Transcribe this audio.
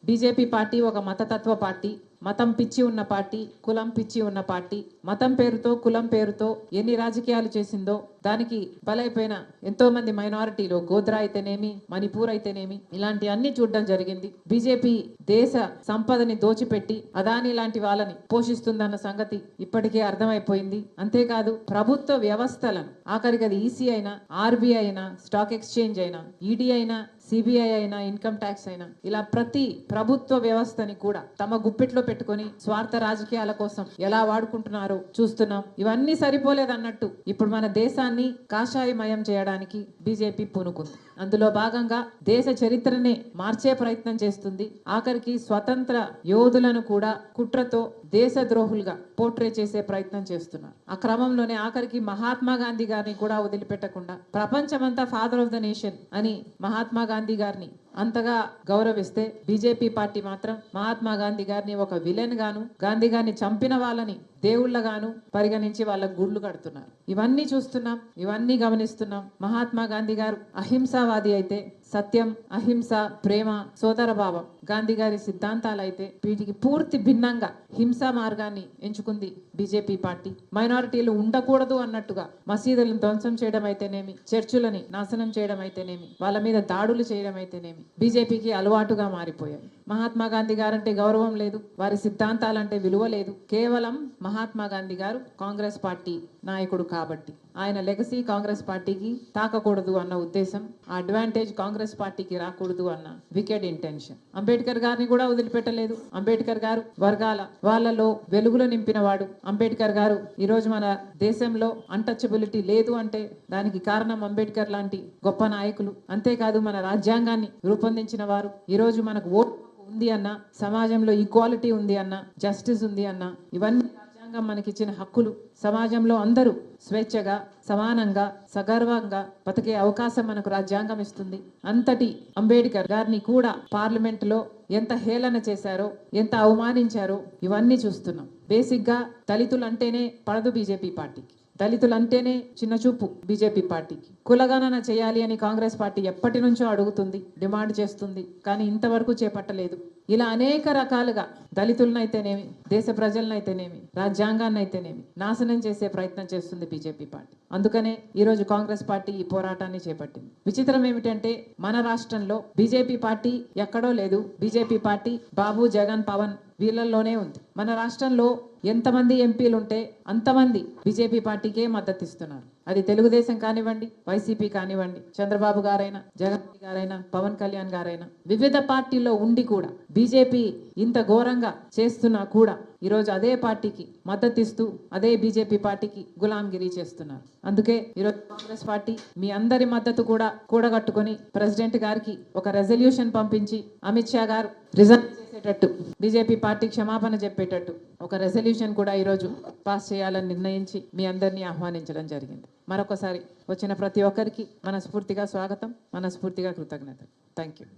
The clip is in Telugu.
బీజేపీ పార్టీ ఒక మతతత్వ పార్టీ, మతం పిచ్చి ఉన్న పార్టీ, కులం పిచ్చి ఉన్న పార్టీ. మతం పేరుతో కులం పేరుతో ఎన్ని రాజకీయాలు చేసిందో దానికి బలైపోయిన ఎంతో మంది మైనారిటీలు, గోద్రా అయితేనేమి, మణిపూర్ అయితేనేమి, ఇలాంటి అన్ని చూడడం జరిగింది. బీజేపీ దేశ సంపదని దోచిపెట్టి అదాని లాంటి వాళ్ళని పోషిస్తుందన్న సంగతి ఇప్పటికే అర్థమైపోయింది. అంతేకాదు ప్రభుత్వ వ్యవస్థలను, ఆఖరికి అది ఈసీ అయినా, ఆర్బీఐ అయినా, స్టాక్ ఎక్స్చేంజ్ అయినా, ఈడీ అయినా, సిబిఐ అయినా, ఇన్కమ్ ట్యాక్స్ అయినా, ఇలా ప్రతి ప్రభుత్వ వ్యవస్థని కూడా తమ గుప్పిట్లో పెట్టుకొని స్వార్థ రాజకీయాల కోసం ఎలా వాడుకుంటున్నారో చూస్తున్నాం. ఇవన్నీ సరిపోలేదన్నట్టు ఇప్పుడు మన దేశాన్ని కాషాయమయం చేయడానికి బీజేపీ పూనుకుంది. అందులో భాగంగా దేశ చరిత్రనే మార్చే ప్రయత్నం చేస్తుంది. ఆఖరికి స్వతంత్ర యోధులను కూడా కుట్రతో దేశద్రోహులుగా పోర్ట్రే చేసే ప్రయత్నం చేస్తున్నారు. ఆ క్రమంలోనే ఆఖరికి మహాత్మా గాంధీ గారిని కూడా వదిలిపెట్టకుండా ప్రపంచమంతా ఫాదర్ ఆఫ్ ద నేషన్ అని మహాత్మా గాంధీ గారిని అంతగా గౌరవిస్తే బీజేపీ పార్టీ మాత్రం మహాత్మా గాంధీ గారిని ఒక విలన్ గాను, గాంధీ గారిని చంపిన వాళ్ళని దేవుళ్ళగాను పరిగణించి వాళ్ళ గుళ్ళు కడుతున్నారు. ఇవన్నీ చూస్తున్నాం, ఇవన్నీ గమనిస్తున్నాం. మహాత్మా గాంధీ గారు అహింసావాది అయితే, సత్యం, అహింస, ప్రేమ, సోదర భావం గాంధీ గారి సిద్ధాంతాలు అయితే వీటికి పూర్తి భిన్నంగా హింసా మార్గాన్ని ఎంచుకుంది బీజేపీ పార్టీ. మైనారిటీలు ఉండకూడదు అన్నట్టుగా మసీదులను ధ్వంసం చేయడం అయితేనేమి, చర్చులని నాశనం చేయడం అయితేనేమి, వాళ్ళ మీద దాడులు చేయడం అయితేనేమి బీజేపీకి అలవాటుగా మారిపోయాయి. మహాత్మా గాంధీ గారంటే గౌరవం లేదు, వారి సిద్ధాంతాలంటే విలువ లేదు. కేవలం మహాత్మా గాంధీ గారు కాంగ్రెస్ పార్టీ నాయకుడు కాబట్టి ఆయన లెగసీ కాంగ్రెస్ పార్టీకి తాకకూడదు అన్న ఉద్దేశం, ఆ అడ్వాంటేజ్ కాంగ్రెస్ పార్టీకి రాకూడదు అన్న వికెడ్ ఇంటెన్షన్. అంబేద్కర్ గారిని కూడా వదిలిపెట్టలేదు. అంబేద్కర్ గారు వర్గాల వాళ్ళలో వెలుగులు నింపిన వాడు. అంబేద్కర్ గారు ఈరోజు మన దేశంలో అన్టచబిలిటీ లేదు అంటే దానికి కారణం అంబేద్కర్ లాంటి గొప్ప నాయకులు. అంతేకాదు మన రాజ్యాంగాన్ని రూపొందించిన వారు. ఈరోజు మనకు ఓటు ఉంది అన్న, సమాజంలో ఈక్వాలిటీ ఉంది అన్న, జస్టిస్ ఉంది అన్న, ఇవన్నీ రాజ్యాంగం మనకిచ్చిన హక్కులు. సమాజంలో అందరూ స్వేచ్ఛగా, సమానంగా, సగర్వంగా బతికే అవకాశం మనకు రాజ్యాంగం ఇస్తుంది. అంతటి అంబేద్కర్ గారిని కూడా పార్లమెంటులో ఎంత హేళన చేశారో, ఎంత అవమానించారో ఇవన్నీ చూస్తున్నాం. బేసిక్గా దళితులు అంటేనే పడదు బీజేపీ పార్టీకి. దళితులు అంటేనే చిన్నచూపు బీజేపీ పార్టీకి. కులగణన చేయాలి అని కాంగ్రెస్ పార్టీ ఎప్పటి నుంచో అడుగుతుంది, డిమాండ్ చేస్తుంది, కానీ ఇంతవరకు చేపట్టలేదు. ఇలా అనేక రకాలుగా దళితులనైతేనేమి, దేశ ప్రజలనైతేనేమి, రాజ్యాంగాన్ని అయితేనేమి నాశనం చేసే ప్రయత్నం చేస్తుంది బీజేపీ పార్టీ. అందుకనే ఈరోజు కాంగ్రెస్ పార్టీ ఈ పోరాటాన్ని చేపట్టింది. విచిత్రం ఏమిటంటే మన రాష్ట్రంలో బీజేపీ పార్టీ ఎక్కడో లేదు. బీజేపీ పార్టీ బాబు, జగన్, పవన్ వీళ్ళల్లోనే ఉంది. మన రాష్ట్రంలో ఎంతమంది ఎంపీలు ఉంటే అంతమంది బీజేపీ పార్టీకే మద్దతు ఇస్తున్నారు. అది తెలుగుదేశం కానివ్వండి, వైసీపీ కానివ్వండి, చంద్రబాబు గారైనా, జగన్ గారైనా, పవన్ కళ్యాణ్ గారైనా, వివిధ పార్టీల్లో ఉండి కూడా బీజేపీ ఇంత ఘోరంగా చేస్తున్నా కూడా ఈరోజు అదే పార్టీకి మద్దతు ఇస్తూ అదే బీజేపీ పార్టీకి గులాంగిరి చేస్తున్నారు. అందుకే ఈరోజు కాంగ్రెస్ పార్టీ మీ అందరి మద్దతు కూడా కూడగట్టుకొని ప్రెసిడెంట్ గారికి ఒక రెజల్యూషన్ పంపించి అమిత్ షా గారు రిజైన్ చేసేటట్టు, బీజేపీ పార్టీ క్షమాపణ చెప్పేటట్టు ఒక రెజల్యూషన్ కూడా ఈరోజు పాస్ చేయాలని నిర్ణయించి మీ అందరినీ ఆహ్వానించడం జరిగింది. మరొకసారి వచ్చిన ప్రతి ఒక్కరికి మనస్ఫూర్తిగా స్వాగతం, మనస్ఫూర్తిగా కృతజ్ఞతలు. Thank you.